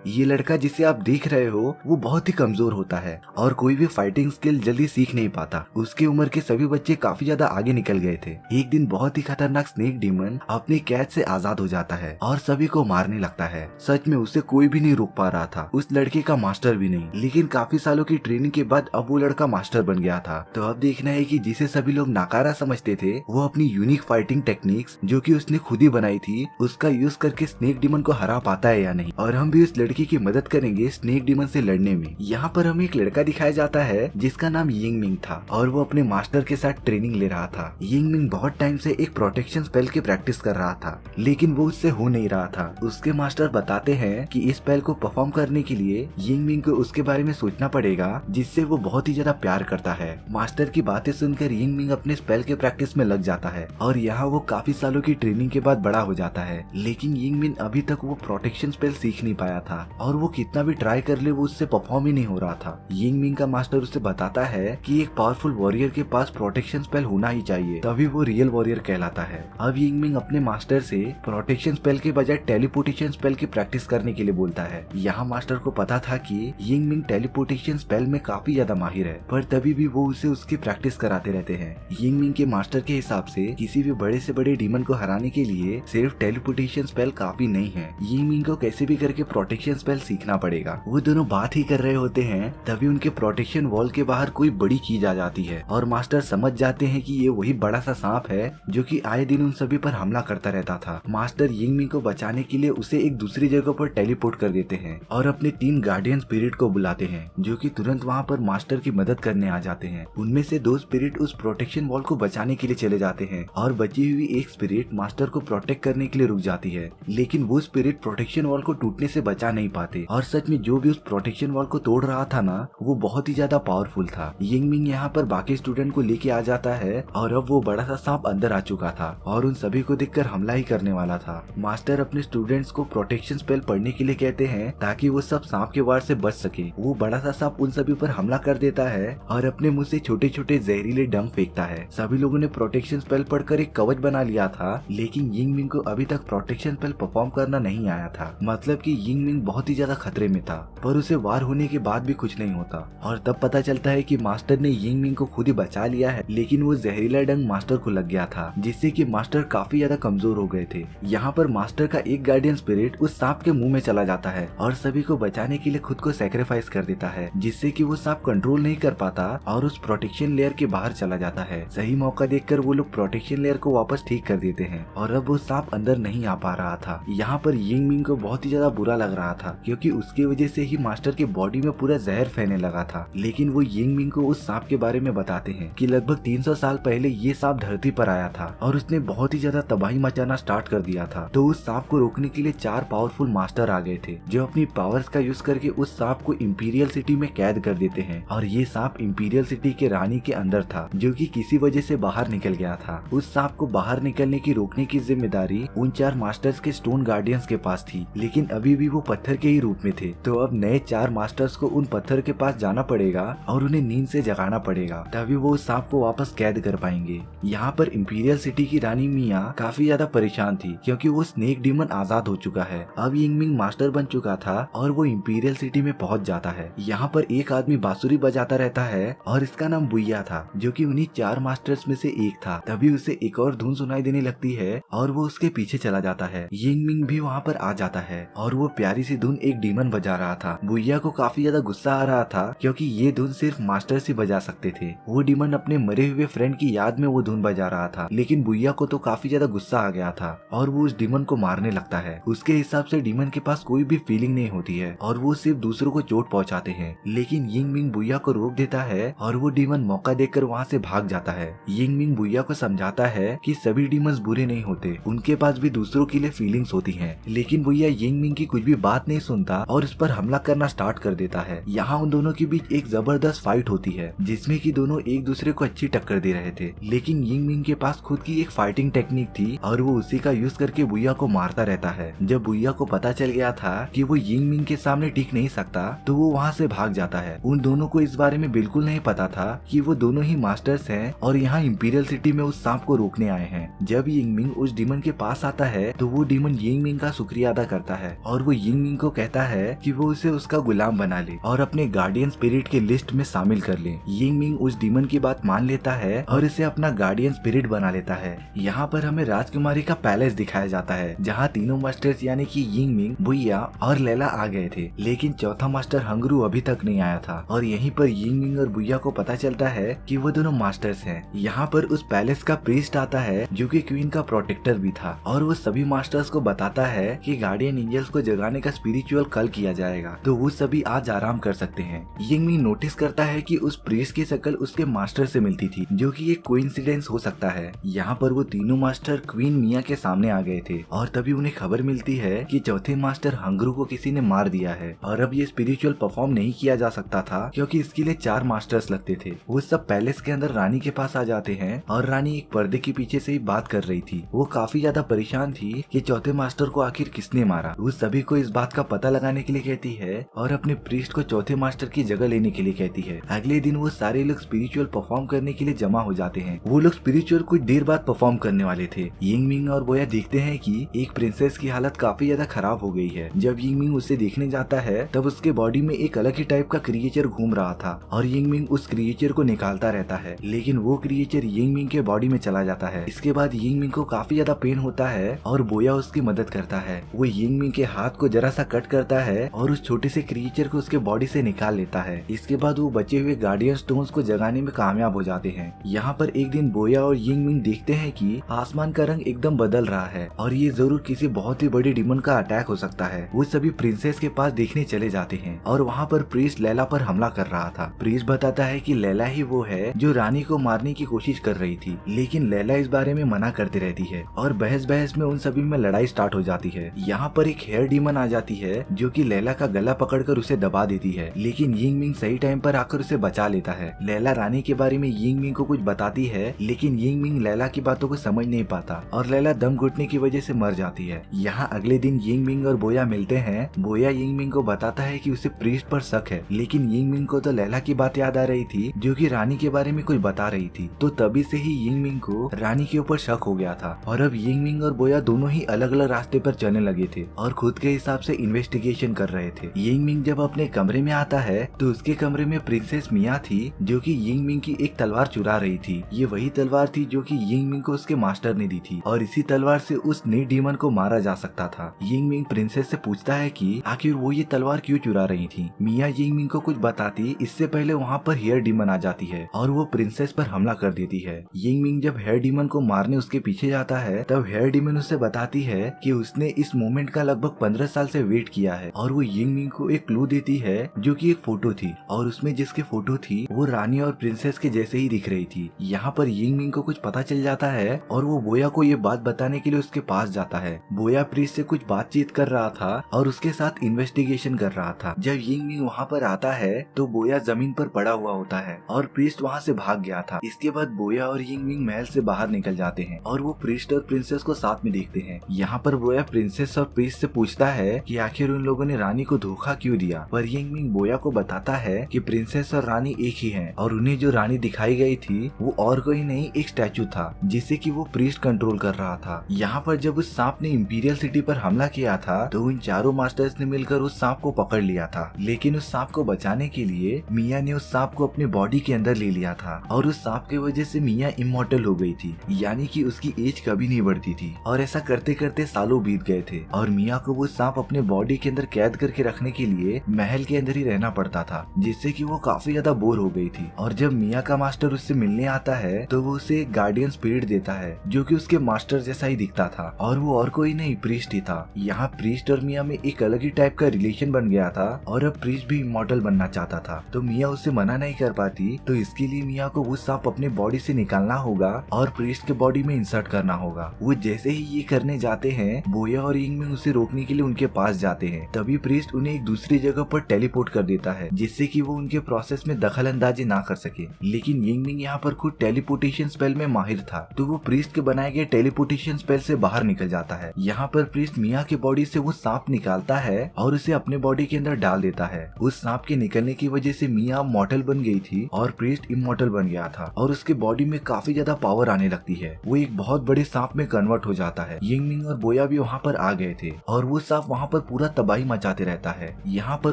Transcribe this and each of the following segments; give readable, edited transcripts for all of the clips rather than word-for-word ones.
ये लड़का जिसे आप देख रहे हो वो बहुत ही कमजोर होता है और कोई भी फाइटिंग स्किल जल्दी सीख नहीं पाता। उसके उम्र के सभी बच्चे काफी ज्यादा आगे निकल गए थे। एक दिन बहुत ही खतरनाक स्नेक डीमन अपनी कैद से आजाद हो जाता है और सभी को मारने लगता है। सच में उसे कोई भी नहीं रोक पा रहा था, उस लड़के का मास्टर भी नहीं। लेकिन काफी सालों की ट्रेनिंग के बाद अब वो लड़का मास्टर बन गया था। तो अब देखना है कि जिसे सभी लोग नाकारा समझते थे वो अपनी यूनिक फाइटिंग टेक्निक्स जो कि उसने खुद ही बनाई थी उसका यूज करके स्नेक डीमन को हरा पाता है या नहीं। और हम भी उस लड़की की मदद करेंगे स्नेक डीमन से लड़ने में। यहाँ पर हमें एक लड़का दिखाया जाता है जिसका नाम यिंग मिंग था और वो अपने मास्टर के साथ ट्रेनिंग ले रहा था। यिंग मिंग बहुत टाइम से एक प्रोटेक्शन स्पेल की प्रैक्टिस कर रहा था लेकिन वो उससे हो नहीं रहा था। उसके मास्टर बताते हैं कि इस स्पेल को परफॉर्म करने के लिए यिंग मिंग को उसके बारे में सोचना पड़ेगा जिससे वो बहुत ही ज्यादा प्यार करता है। मास्टर की बातें सुनकर यिंग मिंग अपने स्पेल के प्रैक्टिस में लग जाता है और यहाँ वो काफी सालों की ट्रेनिंग के बाद बड़ा हो जाता है। लेकिन यिंग मिंग अभी तक वो प्रोटेक्शन स्पेल सीख नहीं पाया था और वो कितना भी ट्राई कर ले वो उससे परफॉर्म ही नहीं हो रहा था। यिंग मिंग का मास्टर उसे बताता है कि एक पावरफुल वॉरियर के पास प्रोटेक्शन स्पेल होना ही चाहिए, तभी वो रियल वॉरियर कहलाता है। अब यिंग मिंग अपने मास्टर से प्रोटेक्शन स्पेल के बजाय टेलीपोर्टेशन स्पेल की प्रैक्टिस करने के लिए बोलता है। यहाँ मास्टर को पता था कि यिंग मिंग टेलीपोर्टेशन स्पेल में काफी ज्यादा माहिर है, पर तभी भी वो उसे उसकी प्रैक्टिस कराते रहते हैं। यिंग मिंग के मास्टर के हिसाब से किसी भी बड़े से बड़े डीमन को हराने के लिए सिर्फ टेलीपोर्टेशन स्पेल काफी नहीं है। यिंग मिंग को कैसे भी करके प्रोटेक्शन स्पेल सीखना पड़ेगा। वो दोनों बात ही कर रहे होते हैं तभी उनके प्रोटेक्शन वॉल के बाहर कोई बड़ी चीज आ जाती है और मास्टर समझ जाते हैं कि ये वही बड़ा सा सांप है जो कि आए दिन उन सभी पर हमला करता रहता था। मास्टर यिंग मिंग को बचाने के लिए उसे एक दूसरी जगह पर टेलीपोर्ट कर देते हैं और अपने 3 गार्डियन स्पिरिट को बुलाते हैं जो कि तुरंत वहाँ पर मास्टर की मदद करने आ जाते हैं। उनमें से 2 स्पिरिट उस प्रोटेक्शन वॉल को बचाने के लिए चले जाते हैं और बची हुई एक स्पिरिट मास्टर को प्रोटेक्ट करने के लिए रुक जाती है। लेकिन वो स्पिरिट प्रोटेक्शन वॉल को टूटने से बचा नहीं पाते और सच में जो भी उस प्रोटेक्शन वॉल को तोड़ रहा था ना वो बहुत ही ज्यादा पावरफुल था। यिंग मिंग यहाँ पर बाकी स्टूडेंट को लेके आ जाता है और अब वो बड़ा सा सांप अंदर आ चुका था और उन सभी को देखकर हमला ही करने वाला था। मास्टर अपने स्टूडेंट्स को प्रोटेक्शन स्पेल पढ़ने के लिए कहते हैं ताकि वो सब सांप के वार से बच सके। वो बड़ा सा सांप उन सभी पर हमला कर देता है और अपने मुंह से छोटे छोटे जहरीले डंक फेंकता है। सभी लोगों ने प्रोटेक्शन स्पेल पढ़कर एक कवच बना लिया था लेकिन यिंग मिंग को अभी तक प्रोटेक्शन स्पेल परफॉर्म करना नहीं आया था। मतलब कि यिंग मिंग बहुत ही ज्यादा खतरे में था पर उसे वार होने के बाद भी कुछ नहीं होता और तब पता चलता है कि मास्टर ने यिंग मिंग को खुद ही बचा लिया है लेकिन वो जहरीला डंक मास्टर को लग गया था जिससे कि मास्टर काफी ज्यादा कमजोर हो गए थे। यहाँ पर मास्टर का एक गार्डियन स्पिरिट उस सांप के मुंह में चला जाता है और सभी को बचाने के लिए खुद को सैक्रिफाइस कर देता है जिससे कि वो सांप कंट्रोल नहीं कर पाता और उस प्रोटेक्शन लेयर के बाहर चला जाता है। सही मौका देखकर वो लोग प्रोटेक्शन लेयर को वापस ठीक कर देते हैं और अब वो सांप अंदर नहीं आ पा रहा था। यहाँ पर यिंग मिंग को बहुत ही ज्यादा बुरा लग रहा था क्योंकि उसकी वजह से ही मास्टर के बॉडी में पूरा जहर फैलने लगा था। लेकिन वो यिंग मिंग को उस सांप के बारे में बताते हैं कि लगभग 300 साल पहले ये सांप धरती पर आया था और उसने बहुत ही ज्यादा तबाही मचाना स्टार्ट कर दिया था। तो उस सांप को रोकने के लिए 4 पावरफुल मास्टर आ गए थे जो अपनी पावर्स का यूज करके उस सांप को इंपीरियल सिटी में कैद कर देते हैं और ये सांप इंपीरियल सिटी के रानी के अंदर था जो कि किसी वजह से बाहर निकल गया था। उस सांप को बाहर निकलने की रोकने की जिम्मेदारी उन 4 मास्टर्स के स्टोन गार्डियंस के पास थी लेकिन अभी भी वो पत्थर के ही रूप में थे। तो अब नए 4 मास्टर्स को उन पत्थर के पास जाना पड़ेगा और उन्हें नींद से जगाना पड़ेगा तभी वो उस सांप को वापस कैद कर पाएंगे। यहाँ पर इंपीरियल सिटी की रानी मिया काफी ज्यादा परेशान थी क्योंकि वो स्नेक डीमन आजाद हो चुका है। अब यिंग मिंग मास्टर बन चुका था और वो इंपीरियल सिटी में पहुंच जाता है। यहाँ पर एक आदमी बांसुरी बजाता रहता है और इसका नाम बुइया था जो कि उन्हीं 4 मास्टर्स में से एक था। तभी उसे एक और धुन सुनाई देने लगती है और वो उसके पीछे चला जाता है। यिंग मिंग भी वहाँ पर आ जाता है और वो प्यारी सी धुन एक डीमन बजा रहा था। बुइया को काफी ज्यादा गुस्सा आ रहा था क्योंकि ये धुन सिर्फ मास्टर्स ही बजा सकते थे। वो डीमन अपने मरे हुए फ्रेंड की याद में वो धुन बजा रहा था लेकिन बुइया को तो काफी ज्यादा गुस्सा आ गया था और वो उस डीमन को मारने लगता है। उसके हिसाब से डीमन के पास कोई भी फीलिंग नहीं होती है और वो सिर्फ दूसरों को चोट पहुंचाते हैं। लेकिन यिंग मिंग बुइया को रोक देता है और वो डीमन मौका देखकर वहाँ से भाग जाता है। यिंग मिंग बुइया को समझाता है कि सभी डीमंस बुरे नहीं होते, उनके पास भी दूसरों के लिए फीलिंग्स होती हैं। लेकिन बुइया यिंग मिंग की कुछ भी बात नहीं सुनता और उस पर हमला करना स्टार्ट कर देता है। यहाँ उन दोनों के बीच एक जबरदस्त फाइट होती है जिसमें कि दोनों एक दूसरे को अच्छी टक्कर दे रहे थे। लेकिन यिंग मिंग के पास खुद की एक फाइटिंग टेक्निक थी और वो उसी का यूज करके बुइया को मारता रहता है। जब बुइया को पता चल गया था कि वो यिंग मिंग के सामने टिक नहीं सकता तो वो वहाँ से भाग जाता है। उन दोनों को इस बारे में बिल्कुल नहीं पता था कि वो दोनों ही मास्टर्स हैं और यहाँ इंपीरियल सिटी में उस सांप को रोकने आए हैं। जब यिंग मिंग उस डीमन के पास आता है तो वो डीमन यिंग मिंग का शुक्रिया अदा करता है और वो यिंग मिंग मिंग को कहता है कि वो उसे उसका गुलाम बना ले और अपने गार्डियन स्पिरिट के लिस्ट में शामिल कर ले। यिंग मिंग उस डीमन की बात मान लेता है और इसे अपना गार्डियन स्पिरिट बना लेता है। यहाँ पर हमें राजकुमारी का पैलेस दिखाया जाता है जहाँ तीनों मास्टर्स यानी कि यिंग मिंग, बुइया और लैला आ गए थे, लेकिन चौथा मास्टर हंगरू अभी तक नहीं आया था। और यहीं पर यिंग मिंग और बुइया को पता चलता है कि वो दोनों मास्टर्स हैं। यहाँ पर उस पैलेस का प्रीस्ट आता है जो कि क्वीन का प्रोटेक्टर भी था और वो सभी मास्टर्स को बताता है कि गार्डियन एंजल्स को जगाने का स्पिरिचुअल कल किया जाएगा, तो वो सभी आज आराम कर सकते हैं। यिंग मिंग नोटिस करता है कि उस प्रीस्ट की शक्ल उसके मास्टर से मिलती थी, जो कि एक कोइंसिडेंस हो सकता है। यहाँ पर वो तीनों मास्टर क्वीन मिया के सामने आ गए थे और तभी उन्हें खबर मिलती है कि चौथे मास्टर हंगरू को किसी ने मार दिया है और अब ये स्पिरिचुअल परफॉर्म नहीं किया जा सकता था क्योंकि इसके लिए 4 मास्टर्स लगते थे। वो सब पैलेस के अंदर रानी के पास आ जाते हैं और रानी एक पर्दे के पीछे से ही बात कर रही थी। वो काफी ज्यादा परेशान थी कि चौथे मास्टर को आखिर किसने मारा। वो सभी को इस बात का पता लगाने के लिए कहती है और अपने प्रीस्ट को चौथे मास्टर की जगह लेने के लिए कहती है। अगले दिन वो सारे लोग स्पिरिचुअल परफॉर्म करने के लिए जमा हो जाते हैं। वो लोग स्पिरिचुअल कुछ देर बाद परफॉर्म करने वाले थे। यिंग मिंग और बोया देखते हैं कि एक प्रिंसेस की हालत काफी ज्यादा खराब हो गई है। जब यिंग मिंग उसे देखने जाता है तब उसके बॉडी में एक अलग ही टाइप का क्रिएचर घूम रहा था और यिंग मिंग उस क्रिएचर को निकालता रहता है, लेकिन वो क्रिएचर यिंग मिंग के बॉडी में चला जाता है। इसके बाद यिंग मिंग को काफी ज्यादा पेन होता है और बोया उसकी मदद करता है। वो यिंग मिंग के हाथ को जरा सा कट करता है और उस छोटे से क्रिएचर को उसके बॉडी से निकाल लेता है। इसके बाद वो बचे हुए गार्डियन स्टोन्स को जगाने में कामयाब हो जाते हैं। यहाँ पर एक दिन बोया और यिंग मिंग देखते हैं कि आसमान का रंग एकदम बदल रहा है और ये जरूर किसी बहुत ही बड़ी डिमन का अटैक हो सकता है। वो सभी प्रिंसेस के पास देखने चले जाते हैं और वहाँ पर प्रीस्ट लैला पर हमला कर रहा था। प्रीस्ट बताता है कि लैला ही वो है जो रानी को मारने की कोशिश कर रही थी, लेकिन लैला इस बारे में मना करती रहती है और बहस में उन सभी में लड़ाई स्टार्ट हो जाती है। यहाँ पर एक हेयर डीमन आ जाती है जो कि लैला का गला पकड़कर उसे दबा देती है, लेकिन यिंग मिंग सही टाइम पर आकर उसे बचा लेता है। लैला रानी के बारे में यिंग मिंग को कुछ बताती है, लेकिन यिंग मिंग लैला की बातों को समझ नहीं पाता और लैला दम घुटने की वजह से मर जाती है। यहाँ अगले दिन यिंग मिंग और बोया मिलते हैं। बोया यिंग मिंग को बताता है कि उसे प्रीस्ट पर शक है, लेकिन यिंग मिंग को तो लैला की बात याद आ रही थी जो कि रानी के बारे में कुछ बता रही थी, तो तभी से ही यिंग मिंग को रानी के ऊपर शक हो गया था। और अब यिंग मिंग और बोया दोनों ही अलग अलग रास्ते पर चलने लगे थे और खुद के हिसाब से इन्वेस्टिगेशन कर रहे थे। यिंग मिंग जब अपने कमरे में आता है तो उसके कमरे में प्रिंसेस मिया थी जो कि यिंग मिंग की एक तलवार चुरा रही थी। ये वही तलवार थी जो कि यिंग मिंग को उसके मास्टर ने दी थी और इसी तलवार से उस नीड डीमन को मारा जा सकता था। यिंग मिंग प्रिंसेस से पूछता है कि आखिर वो ये तलवार क्यों चुरा रही थी। मिया यिंग मिंग को कुछ बताती इससे पहले वहाँ पर हेयर डीमन आ जाती है और वो प्रिंसेस पर हमला कर देती है। यिंग मिंग जब हेयर डीमन को मारने उसके पीछे जाता है तब हेयर डीमन उसे बताती है कि उसने इस मोमेंट का लगभग 15 साल से वेट किया है और वो यिंग मिंग को एक क्लू देती है जो कि एक फोटो थी और उसमें जिसकी फोटो थी वो रानी और प्रिंसेस के जैसे ही दिख रही थी। यहाँ पर यिंग मिंग को कुछ पता चल जाता है और वो बोया को ये बात बताने के लिए उसके पास जाता है। बोया प्रीस्ट से कुछ बातचीत कर रहा था और उसके साथ इन्वेस्टिगेशन कर रहा था। जब यिंग मिंग वहाँ पर आता है तो बोया जमीन पर पड़ा हुआ होता है और प्रीस्ट वहाँ से भाग गया था। इसके बाद बोया और यिंग मिंग महल से बाहर निकल जाते हैं और वो प्रीस्ट और प्रिंसेस को साथ में देखते हैं। यहाँ पर बोया प्रिंसेस और प्रीस्ट से पूछता है कि आखिर उन लोगों ने रानी को धोखा क्यों दिया, पर यिंग मिंग बोया को बताता है कि प्रिंसेस और रानी एक ही हैं और उन्हें जो रानी दिखाई गई थी वो और कोई नहीं एक स्टैचू था जिसे कि वो प्रीस्ट कंट्रोल कर रहा था। यहाँ पर जब उस सांप ने इंपीरियल सिटी पर हमला किया था तो उन चारों मास्टर्स ने मिलकर उस सांप को पकड़ लिया था, लेकिन उस सांप को बचाने के लिए मिया ने उस सांप को अपने बॉडी के अंदर ले लिया था और उस सांप की वजह से मिया इमॉर्टल हो गई थी, यानी कि उसकी एज कभी नहीं बढ़ती थी। और ऐसा करते करते सालों बीत गए थे और मिया को वो सांप अपने बॉडी के अंदर कैद करके रखने के लिए महल के अंदर ही रहना पड़ता था, जिससे कि वो काफी ज्यादा बोर हो गई थी। और जब मिया का मास्टर उससे मिलने आता है तो वो उसे एक गार्डियन स्पिरिट देता है जो कि उसके मास्टर जैसा ही दिखता था और वो और कोई नहीं प्रीस्ट ही था। यहाँ प्रीस्ट और मिया में एक अलग ही टाइप का रिलेशन बन गया था और अब प्रीस्ट भी इमॉर्टल बनना चाहता था, तो मिया उसे मना नहीं कर पाती, तो इसके लिए मिया को वो सांप अपने बॉडी से निकालना होगा और प्रीस्ट के बॉडी में इंसर्ट करना होगा। वो जैसे ही ये करने जाते हैं बोया और यिंग मिंग उसे रोकने के लिए उनके पास जाते हैं, तभी प्रीस्ट उन्हें एक दूसरी जगह पर टेलीपोर्ट कर देता है जिससे कि वो उनके प्रोसेस में दखल अंदाजी ना कर सके। लेकिन यिंग मिंग यहाँ पर खुद टेलीपोर्टेशन स्पेल में माहिर था, तो वो प्रीस्ट के बनाए गए टेलीपोर्टेशन स्पेल से बाहर निकल जाता है। यहाँ पर प्रीस्ट मिया के बॉडी से वो सांप निकालता है और उसे अपने बॉडी के अंदर डाल देता है। उस सांप के निकलने की वजह से मिया मॉर्टल बन गई थी और प्रीस्ट इमॉर्टल बन गया था और उसके बॉडी में काफी ज्यादा पावर आने लगती है। वो एक बहुत बड़े सांप में कन्वर्ट हो जाता है। यिंग मिंग और बोया भी वहाँ पर आ गए थे और वो सांप वहाँ पर पर पूरा तबाही मचाते रहता है। यहाँ पर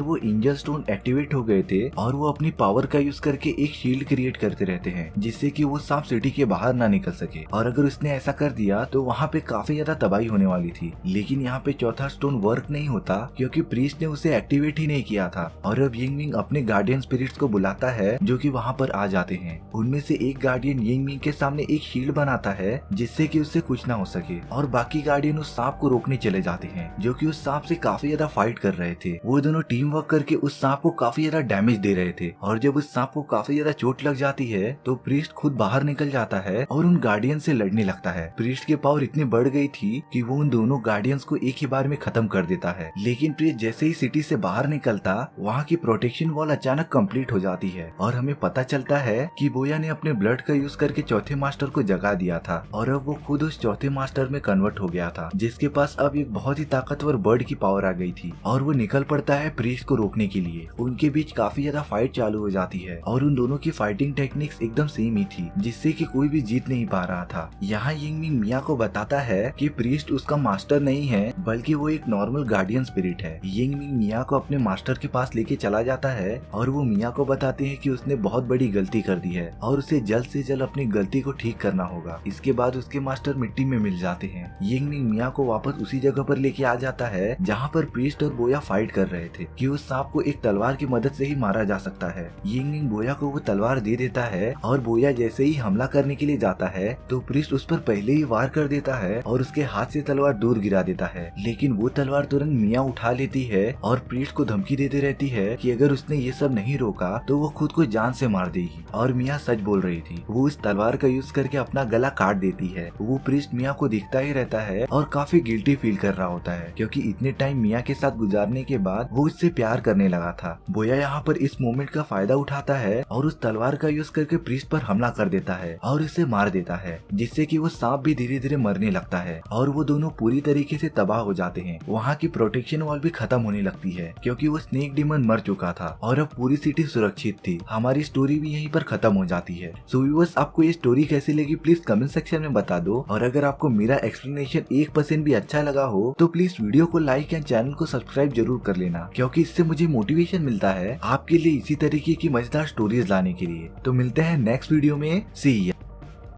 वो एंजल स्टोन एक्टिवेट हो गए थे और वो अपनी पावर का यूज करके एक शील्ड क्रिएट करते रहते हैं जिससे कि वो सांप सिटी के बाहर ना निकल सके। और अगर उसने ऐसा कर दिया तो वहाँ पे काफी ज्यादा तबाही होने वाली थी। लेकिन यहाँ पे चौथा स्टोन वर्क नहीं होता क्योंकि प्रीस्ट ने उसे एक्टिवेट ही नहीं किया था। और अब यिंगमिंग अपने गार्डियन स्पिरिट्स को बुलाता है जो कि वहाँ पर आ जाते हैं। उनमें से एक गार्डियन यिंगमिंग के सामने एक शील्ड बनाता है जिससे कि उससे कुछ ना हो सके और बाकी गार्डियन उस सांप को रोकने चले जाते हैं जो कि उस सांप से काफी ज्यादा फाइट कर रहे थे। वो दोनों टीम वर्क करके उस सांप को काफी ज्यादा डैमेज दे रहे थे और जब उस सांप को काफी ज्यादा चोट लग जाती है तो प्रीस्ट खुद बाहर निकल जाता है और उन गार्डियन से लड़ने लगता है। प्रीस्ट की पावर इतनी बढ़ गई थी कि वो उन दोनों गार्डियंस को एक ही बार में खत्म कर देता है। लेकिन प्रीस्ट जैसे ही सिटी से बाहर निकलता वहाँ की प्रोटेक्शन वॉल अचानक कंप्लीट हो जाती है और हमें पता चलता है कि बोया ने अपने ब्लड का यूज करके चौथे मास्टर को जगा दिया था और अब वो खुद उस चौथे मास्टर में कन्वर्ट हो गया था जिसके पास अब एक बहुत ही ताकतवर बर्ड की पावर आ गई थी और वो निकल पड़ता है प्रीस्ट को रोकने के लिए। उनके बीच काफी ज्यादा फाइट चालू हो जाती है और उन दोनों की फाइटिंग टेक्निक्स एकदम सेम ही थी जिससे कि कोई भी जीत नहीं पा रहा था। यहाँ यिंगमिंग मिया को बताता है कि प्रीस्ट उसका मास्टर नहीं है बल्कि वो एक नॉर्मल गार्डियन स्पिरिट है। यिंगमिंग मिया को अपने मास्टर के पास लेके चला जाता है और वो मिया को बताते हैं कि उसने बहुत बड़ी गलती कर दी है और उसे जल्द से जल्द अपनी गलती को ठीक करना होगा। इसके बाद उसके मास्टर मिट्टी में मिल जाते हैं। यिंगमिंग मिया को वापस उसी जगह पर लेके आ जाता है जहाँ पर प्रीस्ट और बोया फाइट कर रहे थे कि उस सांप को एक तलवार की मदद से ही मारा जा सकता है। यिंगमिंग बोया को वो तलवार दे देता है और बोया जैसे ही हमला करने के लिए जाता है तो प्रीस्ट उस पर पहले ही वार कर देता है और उसके हाथ से तलवार दूर गिरा देता है। लेकिन वो तलवार तुरंत मिया उठा लेती है और प्रीस्ट को धमकी देती रहती है कि अगर उसने ये सब नहीं रोका तो वो खुद को जान से मार देगी। और मिया सच बोल रही थी। वो उस तलवार का यूज करके अपना गला काट देती है। वो प्रीस्ट मिया को दिखता ही रहता है और काफी गिल्टी फील कर रहा होता है क्योंकि इतने टाइम मिया के साथ गुजारने के बाद वो उससे प्यार करने लगा था। बोया यहाँ पर इस मोमेंट का फायदा उठाता है और उस तलवार का यूज करके प्रीस्ट पर हमला कर देता है और उसे मार देता है जिससे कि वो सांप भी धीरे धीरे मरने लगता है और वो दोनों पूरी तरीके से तबाह हो जाते हैं। वहाँ की प्रोटेक्शन वॉल भी खत्म होने लगती है क्योंकि वो स्नेक डीमन मर चुका था और अब पूरी सिटी सुरक्षित थी। हमारी स्टोरी भी यहीं पर खत्म हो जाती है। सो व्यूअर्स, आपको ये स्टोरी कैसी लगी प्लीज कमेंट सेक्शन में बता दो और अगर आपको मेरा एक्सप्लेनेशन 1% भी अच्छा लगा हो तो प्लीज वीडियो को लाइक एंड चैनल को सब्सक्राइब जरूर कर लेना क्योंकि इससे मुझे मोटिवेशन मिलता है आपके लिए इसी तरीके की मजेदार स्टोरीज लाने के लिए। तो मिलते हैं नेक्स्ट वीडियो में। सी या।